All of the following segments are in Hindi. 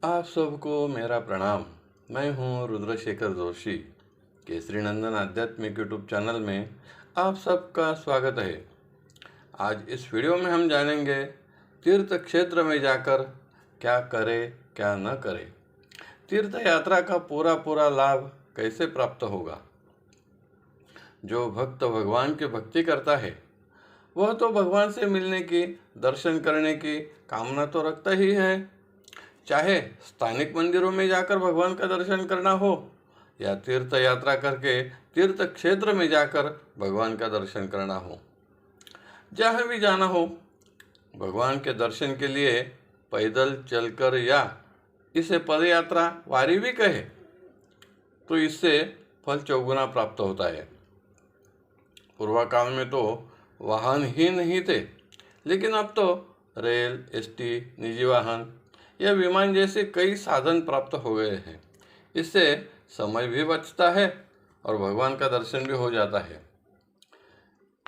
आप सबको मेरा प्रणाम। मैं हूं रुद्रशेखर जोशी। केसरी नंदन आध्यात्मिक यूट्यूब चैनल में आप सबका स्वागत है। आज इस वीडियो में हम जानेंगे तीर्थ क्षेत्र में जाकर क्या करें क्या न करें। तीर्थ यात्रा का पूरा पूरा लाभ कैसे प्राप्त होगा। जो भक्त भगवान की भक्ति करता है वह तो भगवान से मिलने की, दर्शन करने की कामना तो रखता ही है। चाहे स्थानिक मंदिरों में जाकर भगवान का दर्शन करना हो या तीर्थ यात्रा करके तीर्थ क्षेत्र में जाकर भगवान का दर्शन करना हो, जहाँ भी जाना हो भगवान के दर्शन के लिए पैदल चलकर या इसे पद यात्रा वारी भी कहे तो इससे फल चौगुना प्राप्त होता है। पूर्व काल में तो वाहन ही नहीं थे, लेकिन अब तो रेल, एसटी, निजी वाहन या विमान जैसे कई साधन प्राप्त हो गए हैं। इससे समय भी बचता है और भगवान का दर्शन भी हो जाता है।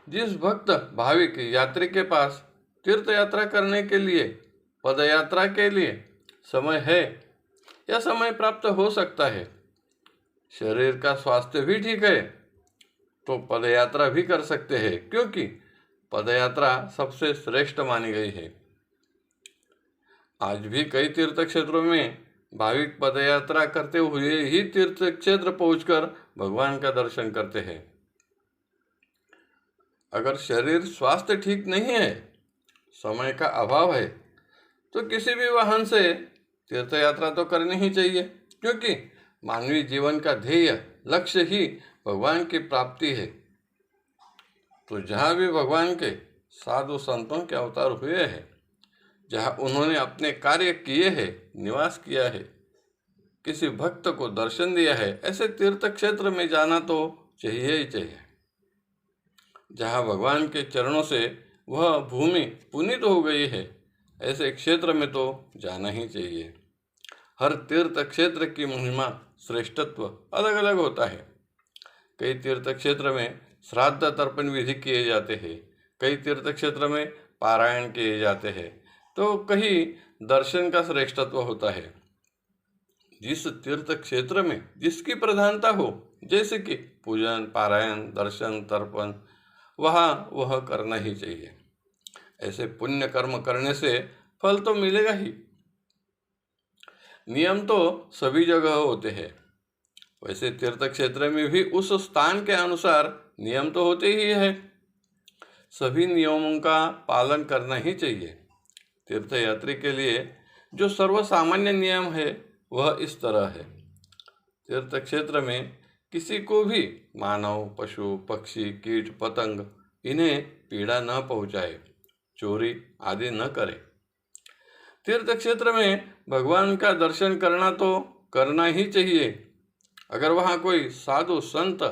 जिस भक्त भाविक यात्री के पास तीर्थ यात्रा करने के लिए, पद यात्रा के लिए समय है या समय प्राप्त हो सकता है, शरीर का स्वास्थ्य भी ठीक है, तो पद यात्रा भी कर सकते हैं, क्योंकि पद यात्रा सबसे श्रेष्ठ मानी गई है। आज भी कई तीर्थ क्षेत्रों में भाविक पदयात्रा करते हुए ही तीर्थ क्षेत्र पहुंचकर भगवान का दर्शन करते हैं। अगर शरीर स्वास्थ्य ठीक नहीं है, समय का अभाव है, तो किसी भी वाहन से तीर्थ यात्रा तो करनी ही चाहिए, क्योंकि मानवीय जीवन का ध्येय, लक्ष्य ही भगवान की प्राप्ति है। तो जहाँ भी भगवान के साधु संतों के अवतार हुए हैं, जहाँ उन्होंने अपने कार्य किए हैं, निवास किया है, किसी भक्त को दर्शन दिया है, ऐसे तीर्थ क्षेत्र में जाना तो चाहिए ही चाहिए। जहाँ भगवान के चरणों से वह भूमि पुनीत हो गई है, ऐसे क्षेत्र में तो जाना ही चाहिए। हर तीर्थ क्षेत्र की महिमा, श्रेष्ठत्व अलग अलग होता है। कई तीर्थ क्षेत्र में श्राद्ध तर्पण विधि किए जाते हैं, कई तीर्थ क्षेत्र में पारायण किए जाते हैं, तो कहीं दर्शन का श्रेष्ठत्व होता है। जिस तीर्थ क्षेत्र में जिसकी प्रधानता हो, जैसे कि पूजन, पारायण, दर्शन, तर्पण, वह करना ही चाहिए। ऐसे पुण्य कर्म करने से फल तो मिलेगा ही। नियम तो सभी जगह होते हैं, वैसे तीर्थ क्षेत्र में भी उस स्थान के अनुसार नियम तो होते ही है। सभी नियमों का पालन करना ही चाहिए। तीर्थयात्री के लिए जो सर्वसामान्य नियम है वह इस तरह है। तीर्थ क्षेत्र में किसी को भी मानव, पशु, पक्षी, कीट, पतंग इन्हें पीड़ा न पहुंचाए, चोरी आदि न करे। तीर्थ क्षेत्र में भगवान का दर्शन करना तो करना ही चाहिए। अगर वहाँ कोई साधु संत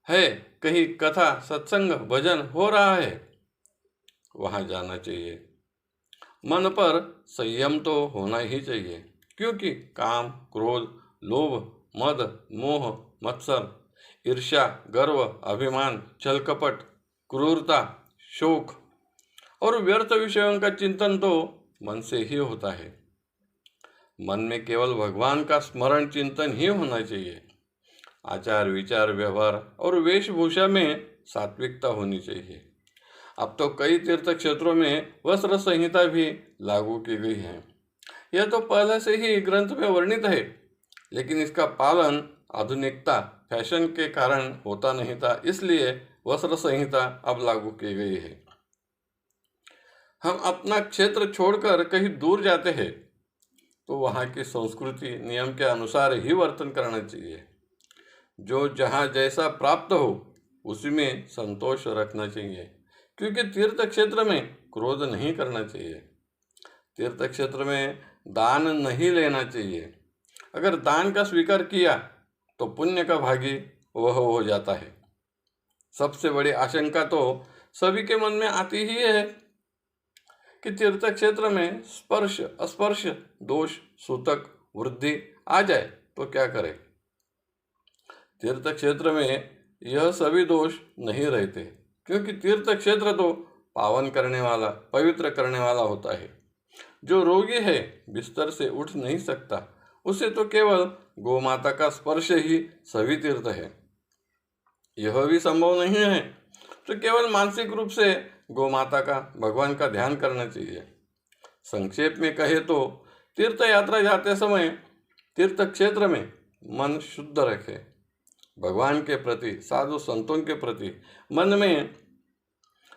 है, कहीं कथा, सत्संग, भजन हो रहा है, वहाँ जाना चाहिए। मन पर संयम तो होना ही चाहिए, क्योंकि काम, क्रोध, लोभ, मद, मोह, मत्सर, ईर्ष्या, गर्व, अभिमान, छल कपट, क्रूरता, शोक और व्यर्थ विषयों का चिंतन तो मन से ही होता है। मन में केवल भगवान का स्मरण चिंतन ही होना चाहिए। आचार, विचार, व्यवहार और वेशभूषा में सात्विकता होनी चाहिए। अब तो कई तीर्थ क्षेत्रों में वस्त्र संहिता भी लागू की गई है। यह तो पहले से ही ग्रंथ में वर्णित है, लेकिन इसका पालन आधुनिकता, फैशन के कारण होता नहीं था, इसलिए वस्त्र संहिता अब लागू की गई है। हम अपना क्षेत्र छोड़कर कहीं दूर जाते हैं तो वहाँ की संस्कृति, नियम के अनुसार ही वर्तन करना चाहिए। जो जहाँ जैसा प्राप्त हो उसी में संतोष रखना चाहिए, क्योंकि तीर्थ क्षेत्र में क्रोध नहीं करना चाहिए। तीर्थ क्षेत्र में दान नहीं लेना चाहिए। अगर दान का स्वीकार किया तो पुण्य का भागी वह हो जाता है। सबसे बड़ी आशंका तो सभी के मन में आती ही है कि तीर्थ क्षेत्र में स्पर्श, अस्पर्श, दोष, सूतक, वृद्धि आ जाए तो क्या करें। तीर्थ क्षेत्र में यह सभी दोष नहीं रहते, क्योंकि तीर्थ क्षेत्र तो पावन करने वाला, पवित्र करने वाला होता है। जो रोगी है, बिस्तर से उठ नहीं सकता, उसे तो केवल गोमाता का स्पर्श ही सभी तीर्थ है। यह भी संभव नहीं है तो केवल मानसिक रूप से गोमाता का, भगवान का ध्यान करना चाहिए। संक्षेप में कहे तो तीर्थ यात्रा जाते समय तीर्थ क्षेत्र में मन शुद्ध रखे, भगवान के प्रति, साधु संतों के प्रति मन में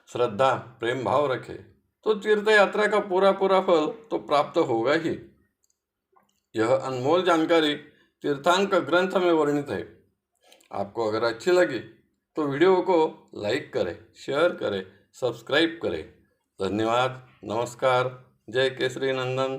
श्रद्धा, प्रेम भाव रखे, तो तीर्थ यात्रा का पूरा फल तो प्राप्त होगा ही। यह अनमोल जानकारी तीर्थांक ग्रंथ में वर्णित है। आपको अगर अच्छी लगी तो वीडियो को लाइक करें, शेयर करें, सब्सक्राइब करें। धन्यवाद। नमस्कार। जय केसरी नंदन।